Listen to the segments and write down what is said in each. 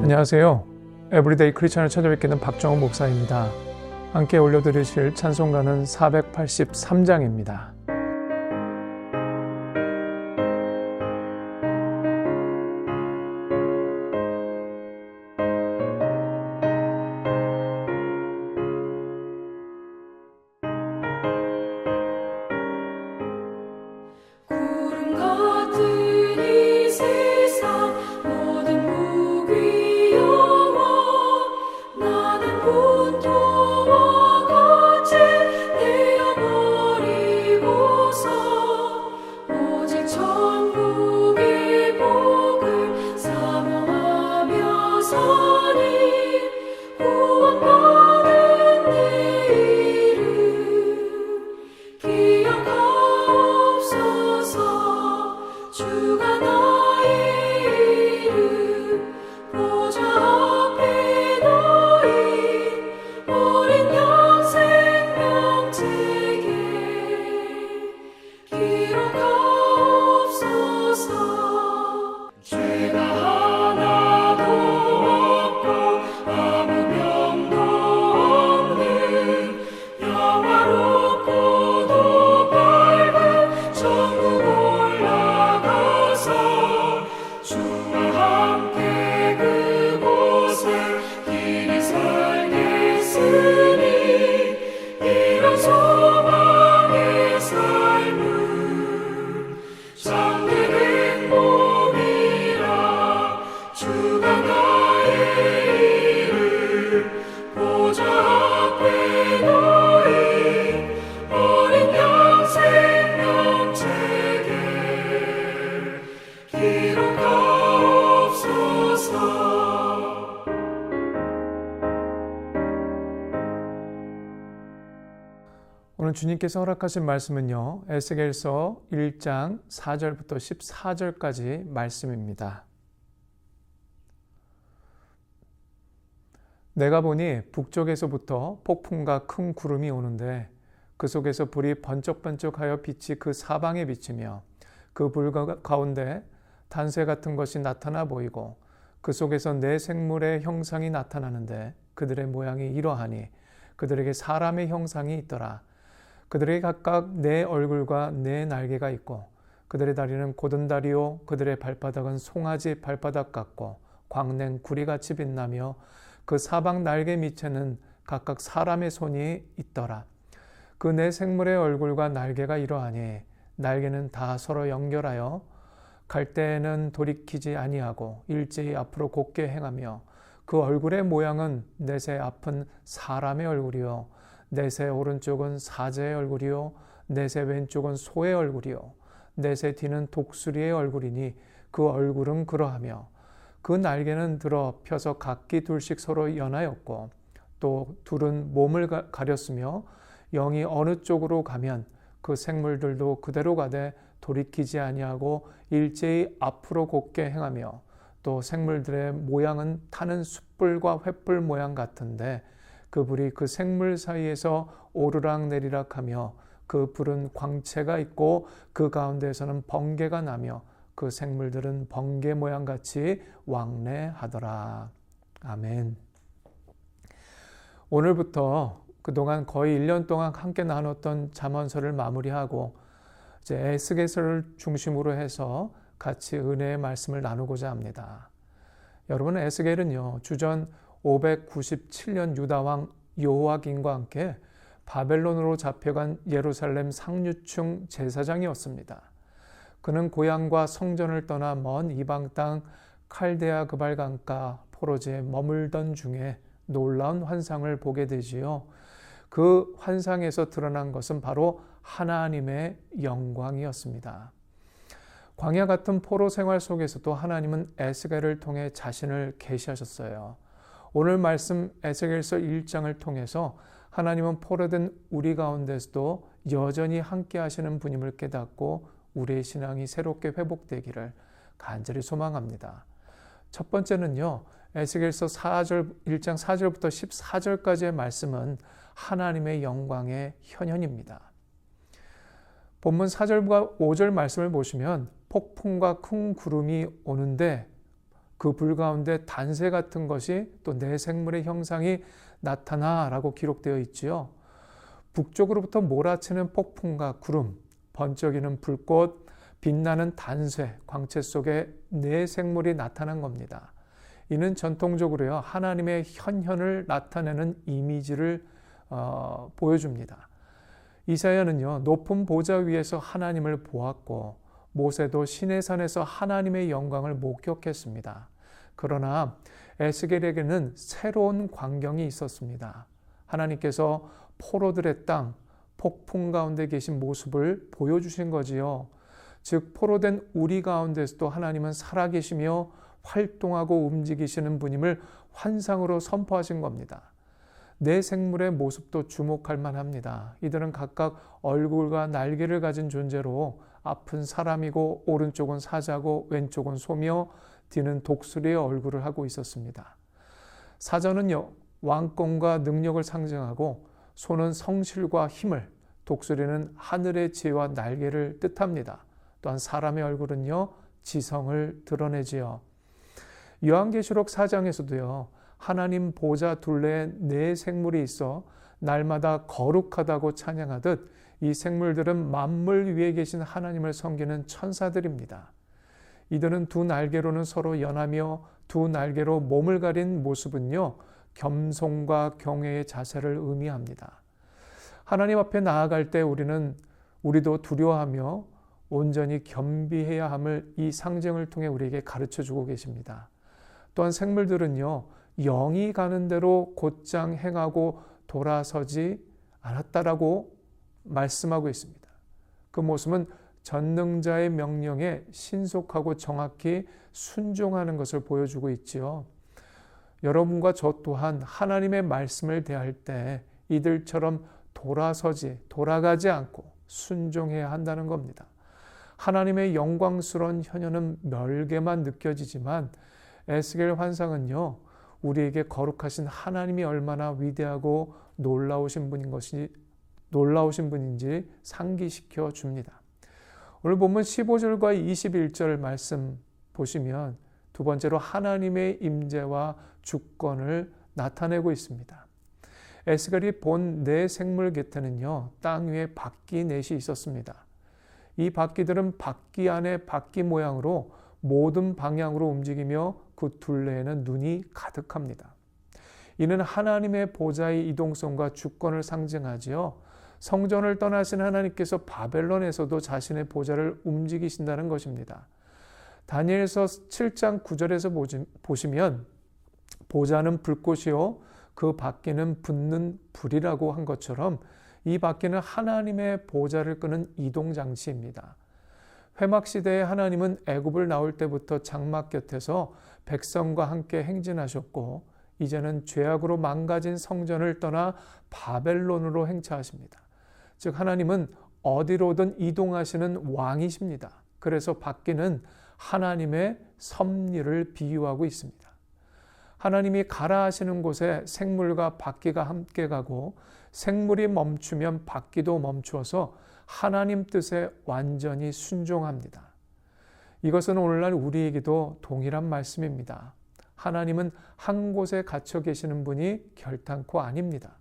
안녕하세요. 에브리데이 크리스천을 찾아뵙게 된 박정훈 목사입니다. 함께 올려드리실 찬송가는 483장입니다. 오늘 주님께서 허락하신 말씀은요, 에스겔서 1장 4절부터 14절까지 말씀입니다. 내가 보니 북쪽에서부터 폭풍과 큰 구름이 오는데 그 속에서 불이 번쩍번쩍하여 빛이 그 사방에 비치며 그 불 가운데 단새 같은 것이 나타나 보이고 그 속에서 네 생물의 형상이 나타나는데 그들의 모양이 이러하니 그들에게 사람의 형상이 있더라. 그들에게 각각 네 얼굴과 네 날개가 있고 그들의 다리는 고든 다리요 그들의 발바닥은 송아지 발바닥 같고 광냉 구리같이 빛나며 그 사방 날개 밑에는 각각 사람의 손이 있더라. 그 네 생물의 얼굴과 날개가 이러하니 날개는 다 서로 연결하여 갈 때에는 돌이키지 아니하고 일제히 앞으로 곧게 행하며 그 얼굴의 모양은 넷의 앞은 사람의 얼굴이요 넷의 오른쪽은 사자의 얼굴이요 넷의 왼쪽은 소의 얼굴이요 넷의 뒤는 독수리의 얼굴이니 그 얼굴은 그러하며 그 날개는 들어 펴서 각기 둘씩 서로 연하였고 또 둘은 몸을 가렸으며 영이 어느 쪽으로 가면 그 생물들도 그대로 가되 돌이키지 아니하고 일제히 앞으로 곧게 행하며 또 생물들의 모양은 타는 숯불과 횃불 모양 같은데 그 불이 그 생물 사이에서 오르락내리락하며 그 불은 광채가 있고 그 가운데에서는 번개가 나며 그 생물들은 번개 모양같이 왕래하더라. 아멘. 오늘부터 그동안 거의 1년 동안 함께 나눴던 잠언서를 마무리하고 이제 에스겔서를 중심으로 해서 같이 은혜의 말씀을 나누고자 합니다. 여러분, 에스겔은요, 주전 597년 유다왕 여호야긴과 함께 바벨론으로 잡혀간 예루살렘 상류층 제사장이었습니다. 그는 고향과 성전을 떠나 먼 이방 땅 칼데아 그발 강가 포로지에 머물던 중에 놀라운 환상을 보게 되지요. 그 환상에서 드러난 것은 바로 하나님의 영광이었습니다. 광야 같은 포로 생활 속에서도 하나님은 에스겔을 통해 자신을 계시하셨어요. 오늘 말씀 에스겔서 1장을 통해서 하나님은 포로된 우리 가운데서도 여전히 함께 하시는 분임을 깨닫고 우리의 신앙이 새롭게 회복되기를 간절히 소망합니다. 첫 번째는요, 에스겔서 1장 4절부터 14절까지의 말씀은 하나님의 영광의 현현입니다. 본문 4절과 5절 말씀을 보시면 폭풍과 큰 구름이 오는데 그 불 가운데 단새 같은 것이 또 내 생물의 형상이 나타나라고 기록되어 있지요. 북쪽으로부터 몰아치는 폭풍과 구름, 번쩍이는 불꽃, 빛나는 단새, 광채 속에 내 생물이 나타난 겁니다. 이는 전통적으로요, 하나님의 현현을 나타내는 이미지를 보여줍니다. 이사야는요, 높은 보좌 위에서 하나님을 보았고 모세도 시내산에서 하나님의 영광을 목격했습니다. 그러나 에스겔에게는 새로운 광경이 있었습니다. 하나님께서 포로들의 땅, 폭풍 가운데 계신 모습을 보여주신 거지요. 즉 포로된 우리 가운데서도 하나님은 살아계시며 활동하고 움직이시는 분임을 환상으로 선포하신 겁니다. 내 생물의 모습도 주목할 만합니다. 이들은 각각 얼굴과 날개를 가진 존재로 앞은 사람이고 오른쪽은 사자고 왼쪽은 소며 뒤는 독수리의 얼굴을 하고 있었습니다. 사자는요, 왕권과 능력을 상징하고 소는 성실과 힘을, 독수리는 하늘의 지혜와 날개를 뜻합니다. 또한 사람의 얼굴은요, 지성을 드러내지요. 요한계시록 4장에서도요, 하나님 보좌 둘레에 네 생물이 있어 날마다 거룩하다고 찬양하듯 이 생물들은 만물 위에 계신 하나님을 섬기는 천사들입니다. 이들은 두 날개로는 서로 연하며 두 날개로 몸을 가린 모습은요, 겸손과 경외의 자세를 의미합니다. 하나님 앞에 나아갈 때 우리도 두려워하며 온전히 겸비해야 함을 이 상징을 통해 우리에게 가르쳐주고 계십니다. 또한 생물들은요, 영이 가는 대로 곧장 행하고 돌아서지 않았다라고 말씀하고 있습니다. 그 모습은 전능자의 명령에 신속하고 정확히 순종하는 것을 보여주고 있지요. 여러분과 저 또한 하나님의 말씀을 대할 때 이들처럼 돌아가지 않고 순종해야 한다는 겁니다. 하나님의 영광스러운 현현은 멸게만 느껴지지만 에스겔 환상은요, 우리에게 거룩하신 하나님이 얼마나 위대하고 놀라우신 분인지 상기시켜 줍니다. 오늘 본문 15절과 21절 말씀 보시면 두 번째로 하나님의 임재와 주권을 나타내고 있습니다. 에스겔이 본 네 생물 곁에는요, 땅 위에 바퀴 넷이 있었습니다. 이 바퀴들은 바퀴 안에 바퀴 모양으로 모든 방향으로 움직이며 그 둘레에는 눈이 가득합니다. 이는 하나님의 보좌의 이동성과 주권을 상징하지요. 성전을 떠나신 하나님께서 바벨론에서도 자신의 보좌를 움직이신다는 것입니다. 다니엘서 7장 9절에서 보시면 보좌는 불꽃이요 그 바퀴는 붙는 불이라고 한 것처럼 이 바퀴는 하나님의 보좌를 끄는 이동장치입니다. 회막시대에 하나님은 애굽을 나올 때부터 장막 곁에서 백성과 함께 행진하셨고 이제는 죄악으로 망가진 성전을 떠나 바벨론으로 행차하십니다. 즉 하나님은 어디로든 이동하시는 왕이십니다. 그래서 바퀴는 하나님의 섭리를 비유하고 있습니다. 하나님이 가라 하시는 곳에 생물과 바퀴가 함께 가고 생물이 멈추면 바퀴도 멈추어서 하나님 뜻에 완전히 순종합니다. 이것은 오늘날 우리에게도 동일한 말씀입니다. 하나님은 한 곳에 갇혀 계시는 분이 결단코 아닙니다.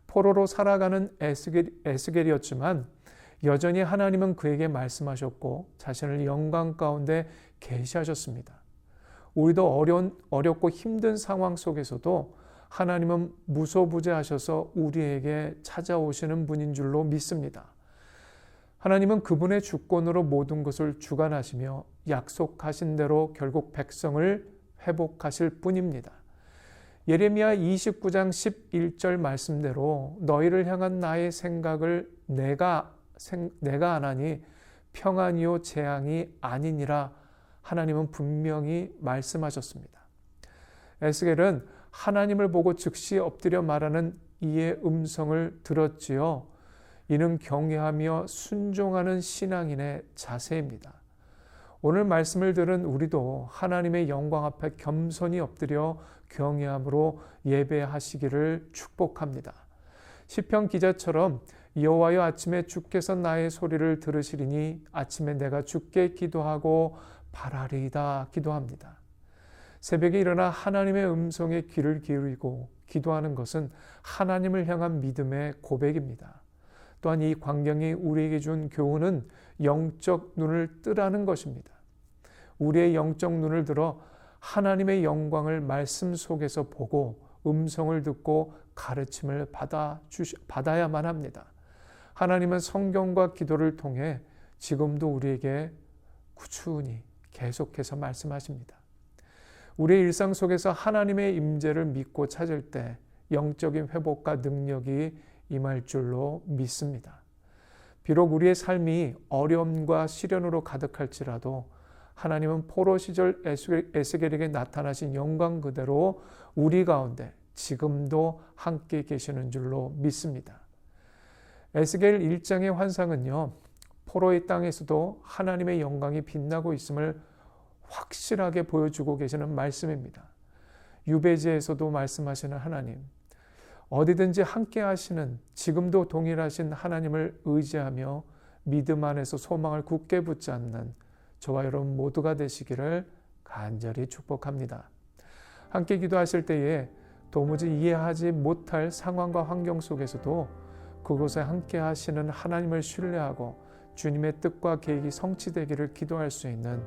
포로로 살아가는 에스겔이었지만 여전히 하나님은 그에게 말씀하셨고 자신을 영광 가운데 계시하셨습니다. 우리도 어렵고 힘든 상황 속에서도 하나님은 무소부재하셔서 우리에게 찾아오시는 분인 줄로 믿습니다. 하나님은 그분의 주권으로 모든 것을 주관하시며 약속하신 대로 결국 백성을 회복하실 뿐입니다. 예레미야 29장 11절 말씀대로 너희를 향한 나의 생각을 내가 아나니 평안이요 재앙이 아니니라 하나님은 분명히 말씀하셨습니다. 에스겔은 하나님을 보고 즉시 엎드려 말하는 이의 음성을 들었지요. 이는 경외하며 순종하는 신앙인의 자세입니다. 오늘 말씀을 들은 우리도 하나님의 영광 앞에 겸손히 엎드려 경외함으로 예배하시기를 축복합니다. 시편 기자처럼 여호와여 아침에 주께서 나의 소리를 들으시리니 아침에 내가 주께 기도하고 바라리이다 기도합니다. 새벽에 일어나 하나님의 음성에 귀를 기울이고 기도하는 것은 하나님을 향한 믿음의 고백입니다. 또한 이 광경이 우리에게 준 교훈은 영적 눈을 뜨라는 것입니다. 우리의 영적 눈을 들어 하나님의 영광을 말씀 속에서 보고 음성을 듣고 가르침을 받아야만 합니다. 하나님은 성경과 기도를 통해 지금도 우리에게 꾸준히 계속해서 말씀하십니다. 우리의 일상 속에서 하나님의 임재를 믿고 찾을 때 영적인 회복과 능력이 임할 줄로 믿습니다. 비록 우리의 삶이 어려움과 시련으로 가득할지라도 하나님은 포로 시절 에스겔에게 나타나신 영광 그대로 우리 가운데 지금도 함께 계시는 줄로 믿습니다. 에스겔 1장의 환상은요, 포로의 땅에서도 하나님의 영광이 빛나고 있음을 확실하게 보여주고 계시는 말씀입니다. 유배지에서도 말씀하시는 하나님, 어디든지 함께 하시는 지금도 동일하신 하나님을 의지하며 믿음 안에서 소망을 굳게 붙잡는 저와 여러분 모두가 되시기를 간절히 축복합니다. 함께 기도하실 때에 도무지 이해하지 못할 상황과 환경 속에서도 그곳에 함께 하시는 하나님을 신뢰하고 주님의 뜻과 계획이 성취되기를 기도할 수 있는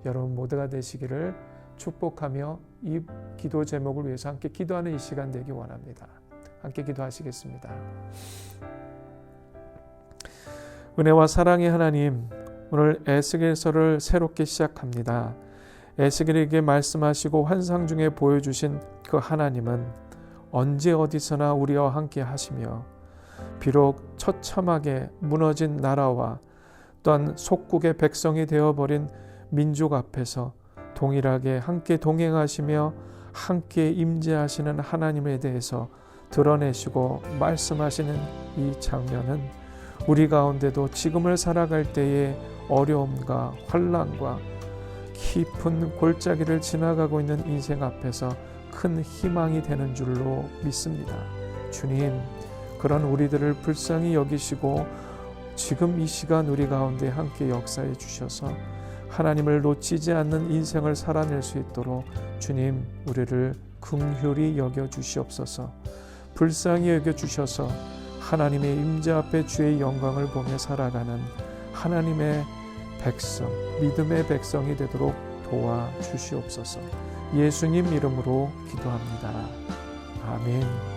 여러분 모두가 되시기를 축복하며 이 기도 제목을 위해서 함께 기도하는 이 시간 되기 원합니다. 함께 기도하시겠습니다. 은혜와 사랑의 하나님, 오늘 에스겔서를 새롭게 시작합니다. 에스겔에게 말씀하시고 환상 중에 보여주신 그 하나님은 언제 어디서나 우리와 함께 하시며 비록 처참하게 무너진 나라와 또한 속국의 백성이 되어버린 민족 앞에서 동일하게 함께 동행하시며 함께 임재하시는 하나님에 대해서 드러내시고 말씀하시는 이 장면은 우리 가운데도 지금을 살아갈 때의 어려움과 환난과 깊은 골짜기를 지나가고 있는 인생 앞에서 큰 희망이 되는 줄로 믿습니다. 주님, 그런 우리들을 불쌍히 여기시고 지금 이 시간 우리 가운데 함께 역사해 주셔서 하나님을 놓치지 않는 인생을 살아낼 수 있도록 주님, 우리를 긍휼히 여겨 주시옵소서. 불쌍히 여겨 주셔서 하나님의 임재 앞에 주의 영광을 보며 살아가는 하나님의 백성, 믿음의 백성이 되도록 도와주시옵소서. 예수님 이름으로 기도합니다. 아멘.